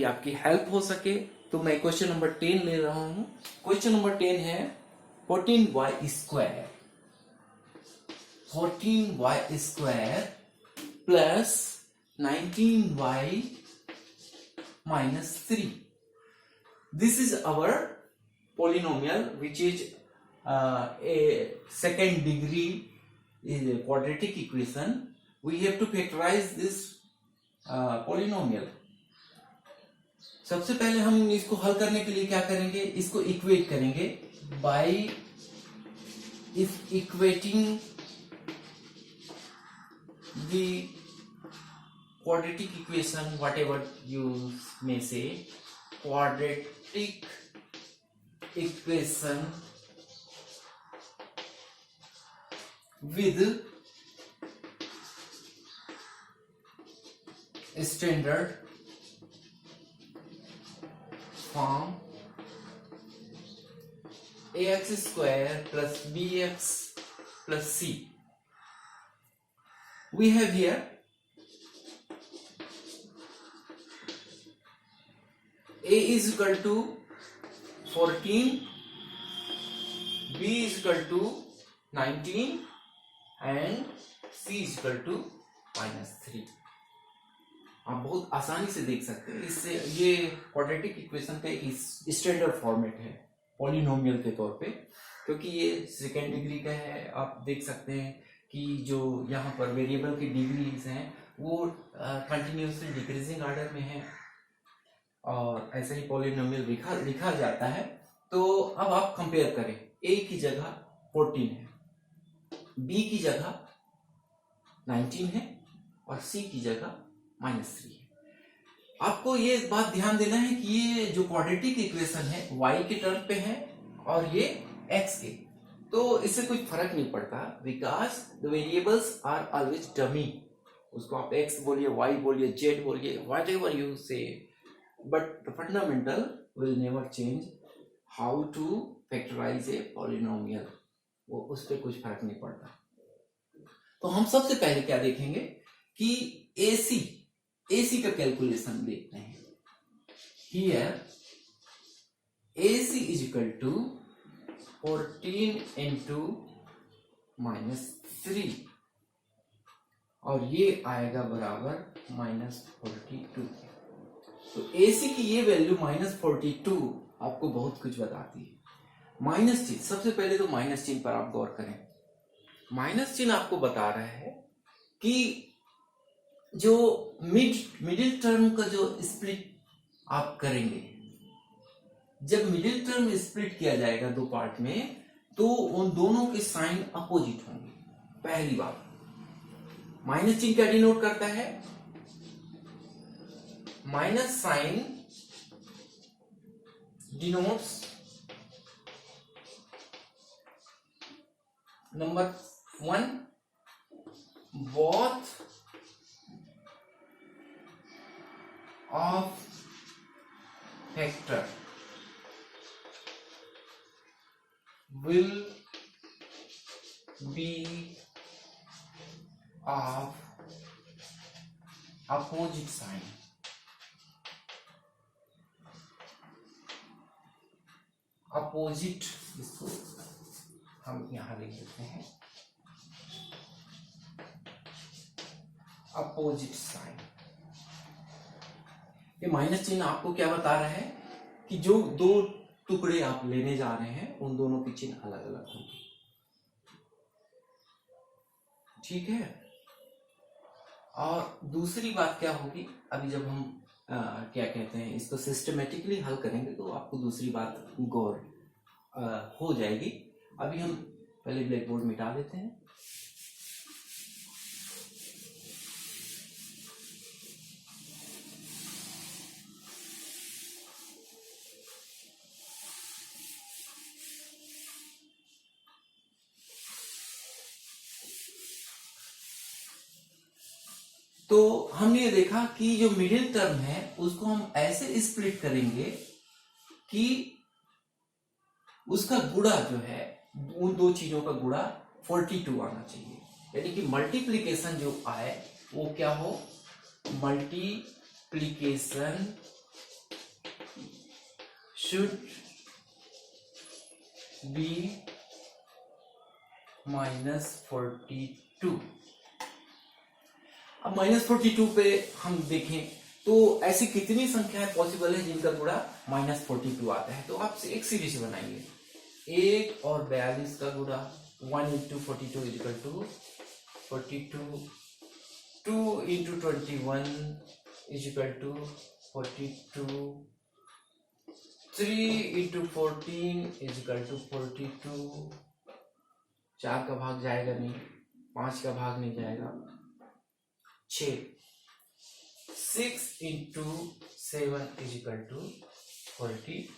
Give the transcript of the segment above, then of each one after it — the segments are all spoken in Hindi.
ताकि आपकी हेल्प हो सके, तो मैं क्वेश्चन नंबर 10 ले रहा हूं। क्वेश्चन नंबर 10 है 14y square, 14y square plus 19y minus 3. This is our polynomial which is a second degree is a quadratic equation. We have to factorize this polynomial. सबसे पहले हम इसको हल करने के लिए क्या करेंगे, इसको इक्वेट करेंगे by equating the quadratic equation, whatever you may say, quadratic equation with standard form ax square plus bx plus c. We have here a is equal to 14, b is equal to 19 and c is equal to -3. आप बहुत आसानी से देख सकते हैं, इससे ये क्वाड्रेटिक इक्वेशन का एक स्टैंडर्ड फॉर्मेट है पॉलिनोमियल के तौर पे, क्योंकि ये सेकेंड डिग्री का है। आप देख सकते हैं कि जो यहाँ पर वेरिएबल की डिग्रीज हैं वो कंटिन्यूसली डिक्रीजिंग ऑर्डर में है और ऐसे ही पॉलिनोमियल लिखा जाता है। तो अब आप कंपेयर करें, a की जगह 14 है, b की जगह 19 है और c की जगह -3 है। आपको ये बात ध्यान देना है कि ये जो क्वाड्रेटिक इक्वेशन है y के टर्म पे है और ये x के, तो इससे कोई फर्क नहीं पड़ता because the variables are always dummy. उसको आप x बोलिए, y बोलिए, z बोलिए, whatever you say, but the fundamental will never change how to factorise a polynomial, वो उस पर कुछ फर्क नहीं पड़ता। तो हम सबसे पहले क्या देखेंगे कि AC का कैलकुलेशन देखते हैं। Here AC is equal to 14 into -3 और ये आएगा बराबर -42। तो AC की ये वैल्यू -42 आपको बहुत कुछ बताती है। माइनस चिन्ह, सबसे पहले तो माइनस चिन्ह पर आप गौर करें। माइनस चिन्ह आपको बता रहा है कि जो मिडिल टर्म का जो स्प्लिट आप करेंगे, जब मिडिल टर्म स्प्लिट किया जाएगा दो पार्ट में, तो उन दोनों के साइन अपोजिट होंगे। पहली बात, माइनस चिन्ह क्या डिनोट करता है? Minus sign denotes number 1 both of factor will be of opposite sign. Opposite, इसको हम यहां लिख देते हैं अपोजिट साइन। ये माइनस चिन्ह आपको क्या बता रहा है कि जो दो टुकड़े आप लेने जा रहे हैं उन दोनों के चिन्ह अलग अलग होंगे। ठीक है। और दूसरी बात क्या होगी, अभी जब हम क्या कहते हैं इसको सिस्टमेटिकली हल करेंगे तो आपको दूसरी बात गौर हो जाएगी। अभी हम पहले ब्लैक बोर्ड मिटा देते हैं। तो हमने देखा कि जो मिडिल टर्म है उसको हम ऐसे स्प्लिट करेंगे कि उसका गुणा जो है, उन दो चीजों का गुणा 42 आना चाहिए, यानी कि मल्टीप्लीकेशन जो आए वो क्या हो, मल्टीप्लीकेशन should be -42। अब -42 पे हम देखें तो ऐसी कितनी संख्याएं पॉसिबल है जिनका गुणा -42 आता है। तो आप एक सीरीज बनाइए, 1 और 42 का गुणा 1 × 42 = 42, 2 × 21 = 42, 3 × 14 = 42, 4 का भाग जाएगा नहीं, 5 का भाग नहीं जाएगा, 6, 6 × 7 = 42।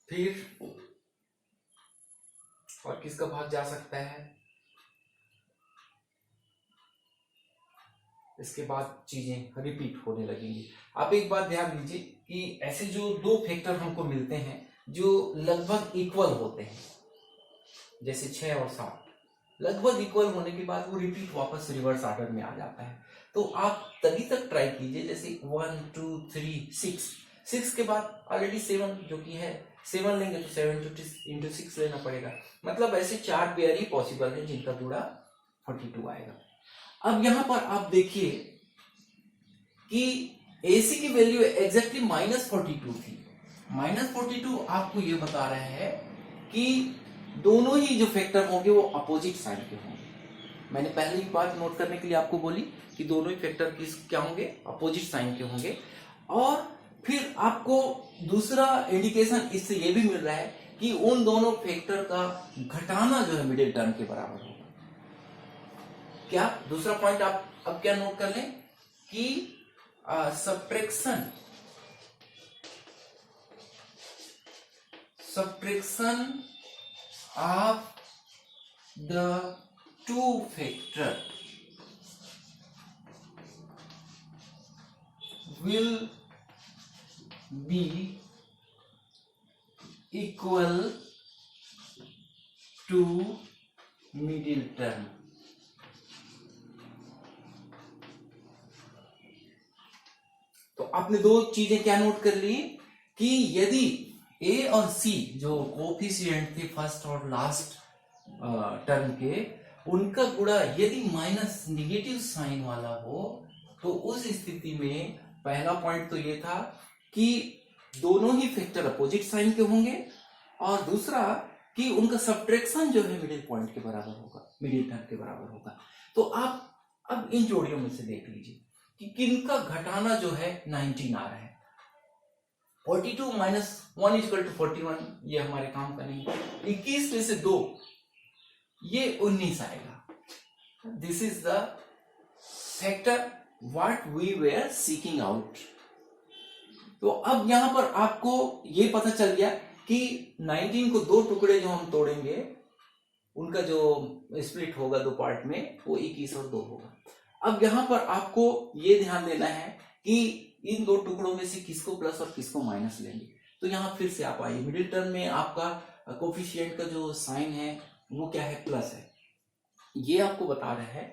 फिर और किसका भाग जा सकता है? इसके बाद चीजें रिपीट होने लगेंगी। आप एक बात ध्यान दीजिए कि ऐसे जो दो फैक्टर हमको मिलते हैं जो लगभग इक्वल होते हैं, जैसे 6 और 7 लगभग इक्वल होने के बाद वो रिपीट वापस रिवर्स ऑर्डर में आ जाता है। तो आप तभी तक ट्राई कीजिए, जैसे 1 2 3 6 के बाद ऑलरेडी 7 जो कि है 7 लेंगे तो 7 × 6 लेना पड़ेगा। मतलब ऐसे 4 पेयर ही पॉसिबल है जिनका गुणा 42 आएगा। अब यहां पर आप देखिए कि AC की वैल्यू एग्जैक्टली -42 थी। -42 आपको ये बता रहा है कि दोनों ही जो फैक्टर होंगे वो अपोजिट साइन के होंगे। मैंने पहले ही बात नोट करने के लिए आपको बोली कि दोनों ही फैक्टर किस क्या होंगे, अपोजिट साइन के होंगे। और फिर आपको दूसरा इंडिकेशन इससे ये भी मिल रहा है कि उन दोनों फैक्टर का घटाना जो है मिडिल टर्म के बराबर होगा। क्या दूसरा पॉइंट आप अब क्या नोट कर लें कि subtraction of the two factor will be equal to middle term। तो आपने दो चीजें क्या नोट कर ली कि यदि A और C जो कोफिशिएंट थे फर्स्ट और लास्ट टर्म के, उनका गुणा यदि माइनस नेगेटिव साइन वाला हो तो उस स्थिति में पहला पॉइंट तो ये था कि दोनों ही फैक्टर अपोजिट साइन के होंगे, और दूसरा कि उनका सब्ट्रैक्शन जो है मिडिल पॉइंट के बराबर होगा, मिडिल टर्म के बराबर होगा। तो आप अब इन जोड़ियों में से देख लीजिए कि किनका घटाना जो है 19 आ रहा है। 42 - 1 = 41, ये हमारे काम का नहीं। 21 में से 2 ये 19 आएगा। This is the factor what we were seeking out. तो अब यहां पर आपको ये पता चल गया कि 19 को 2 टुकड़े जो हम तोड़ेंगे उनका जो स्प्लिट होगा 2 पार्ट में वो 21 और 2 होगा। अब यहां पर आपको ये ध्यान देना है कि इन 2 टुकड़ों में से किसको प्लस और किसको माइनस लेंगे। तो यहां फिर से आप आइए, मिडिल टर्म में आपका कोफिशिएंट का जो साइन है वो क्या है, प्लस है। ये आपको बता रहा है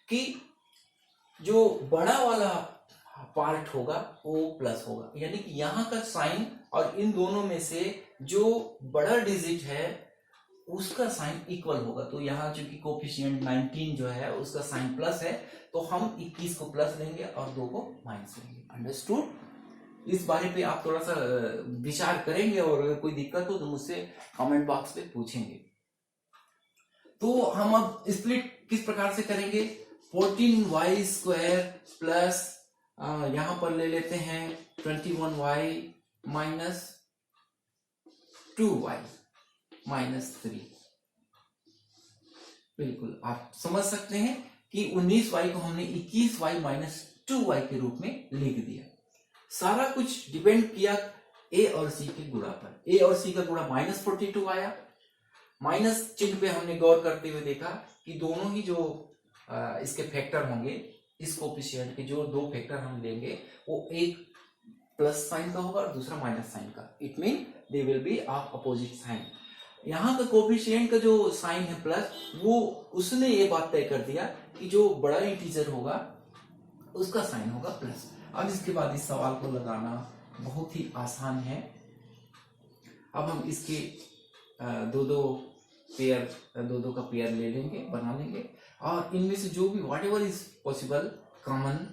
कि जो बड़ा वाला पार्ट होगा वो प्लस होगा, यानी कि यहाँ का साइन और इन दोनों में से जो बड़ा डिजिट है उसका साइन इक्वल होगा। तो यहाँ चूंकि कोफिशिएंट 19 जो है उसका साइन प्लस है तो हम 21 को प्लस लेंगे और 2 को माइनस लेंगे। अंडरस्टूड? इस बारे पे आप थोड़ा सा विचार करेंगे और अगर कोई दिक्कत हो तो मुझसे कमेंट बॉक्स पे पूछेंगे। तो हम अब स्प्लिट किस प्रकार से करेंगे, 14y² प्लस यहां पर ले लेते हैं 21y माइनस 2y माइनस 3। बिल्कुल आप समझ सकते हैं कि 19y को हमने 21y माइनस 2y के रूप में लिख दिया। सारा कुछ डिपेंड किया A और C के गुणा पर। A और C का गुणा -42 आया। माइनस चिन्ह पे हमने गौर करते हुए देखा कि दोनों ही जो इसके फैक्टर होंगे, इस कोफिशिएंट के जो 2 फैक्टर हम लेंगे वो एक प्लस साइन का होगा और दूसरा माइनस साइन का। It mean they will be of opposite sign. यहाँ का कोफिशिएंट का जो साइन है प्लस, वो उसने ये बात तय कर दिया कि जो बड़ा इंटीजर होगा उसका साइन होगा प्लस। अब इसके बाद इस सवाल को लगाना बहुत ही आसान है। अब हम इसके दो दो का पेयर ले लेंगे, बना लेंगे, और इनमें से जो भी what ever is possible common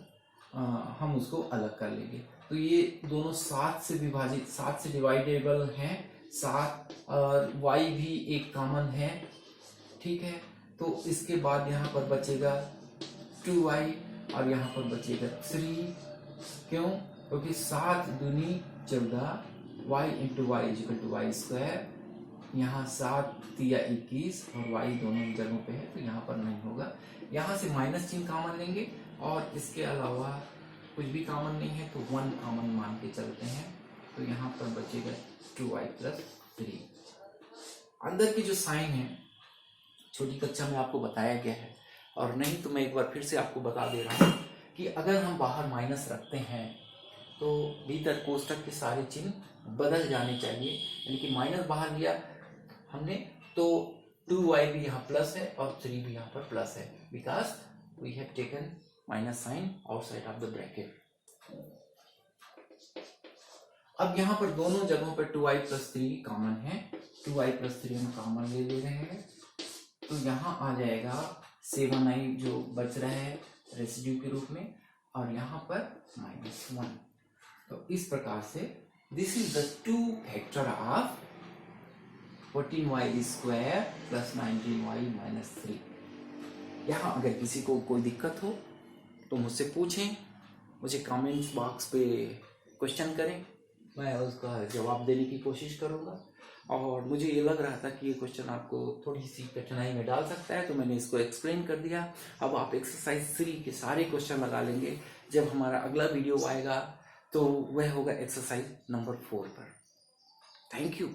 हम उसको अलग कर लेंगे। तो ये दोनों 7 से विभाजित, 7 से डिवाइडेबल हैं, 7 और y भी एक कॉमन है, ठीक है। तो इसके बाद यहाँ पर बचेगा 2y और यहाँ पर बचेगा 3। क्यों? क्योंकि 7 दूनी 14, y into y is equal to y square. यहाँ 7 तिया 21 और y दोनों जगहों पे है तो यहाँ पर नहीं होगा। यहाँ से माइनस चिन्ह कॉमन लेंगे और इसके अलावा कुछ भी कॉमन नहीं है तो 1 कॉमन मान के चलते हैं। तो यहाँ पर बचेगा 2y प्लस 3। अंदर की जो साइन है छोटी कक्षा में आपको बताया गया है, और नहीं तो मैं एक बार फिर से आपको बता दे रहा हूँ कि अगर हम बाहर माइनस रखते हैं तो भीतर कोष्ठक के सारे चिन्ह बदल जाने चाहिए। यानी कि माइनस बाहर लिया हमने तो 2y भी यहाँ प्लस है और 3 भी यहाँ पर प्लस है, because we have taken minus sign outside of the bracket. अब यहाँ पर दोनों जगहों पर 2y प्लस 3 कॉमन है, 2y प्लस 3 हम कॉमन ले रहे हैं। तो यहाँ आ जाएगा 7i जो बच रहा है रेसिड्यू के रूप में, और यहाँ पर -1। तो इस प्रकार से this is the 2 factor of 14y square plus 19y minus 3। यहाँ अगर किसी को कोई दिक्कत हो तो मुझसे पूछें, मुझे कमेंट्स बॉक्स पे क्वेश्चन करें, मैं उसका जवाब देने की कोशिश करूँगा। और मुझे ये लग रहा था कि ये क्वेश्चन आपको थोड़ी सी कठिनाई में डाल सकता है तो मैंने इसको एक्सप्लेन कर दिया। अब आप एक्सरसाइज 3 के सारे क्वेश्चन लगा लेंगे। जब हमारा अगला वीडियो आएगा तो वह होगा एक्सरसाइज नंबर 4 पर। Thank you.